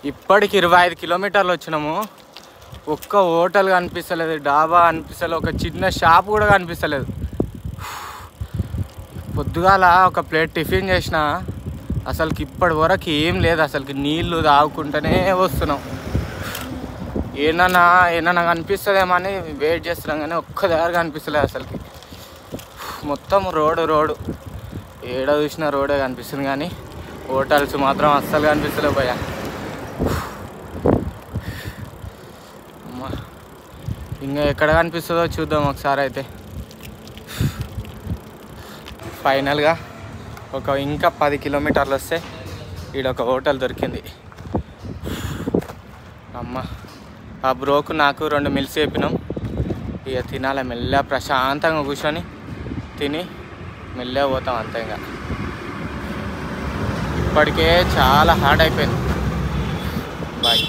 ఇప్పటికి 25 కిలోమీటర్లు వచ్చినాము. ఒక్క హోటల్ కనిపిస్తలేదు, డాబా కనిపిస్తలేదు, ఒక చిన్న షాప్ కూడా కనిపిస్తలేదు. పొద్దుగాల ఒక ప్లేట్ టిఫిన్ చేసిన, అసలుకి ఇప్పటి వరకు ఏం లేదు. అసలుకి నీళ్ళు తాగుకుంటూనే వస్తున్నాం. ఏమన్నా కనిపిస్తుందేమో అని వెయిట్ చేస్తున్నాం, కానీ ఒక్క దగ్గర కనిపిస్తలేదు. అసలుకి మొత్తం రోడ్డు ఏడ చూసినా రోడే కనిపిస్తుంది, కానీ హోటల్స్ మాత్రం అస్సలు కనిపిస్తలేవు భయ్యా. ఇంకా ఎక్కడ కనిపిస్తుందో చూద్దాం ఒకసారి. అయితే ఫైనల్గా ఇంకా 10 కిలోమీటర్లు వస్తే ఈడొక హోటల్ దొరికింది. అమ్మ, ఆ బ్రోకు నాకు 2 మిల్స్ చెప్పినాం. ఇక తినాలి మెల్లగా, ప్రశాంతంగా కూర్చొని తిని మెల్లగా పోతాం అంతే. ఇంకా ఇప్పటికే చాలా హార్డ్ అయిపోయింది. బాయ్.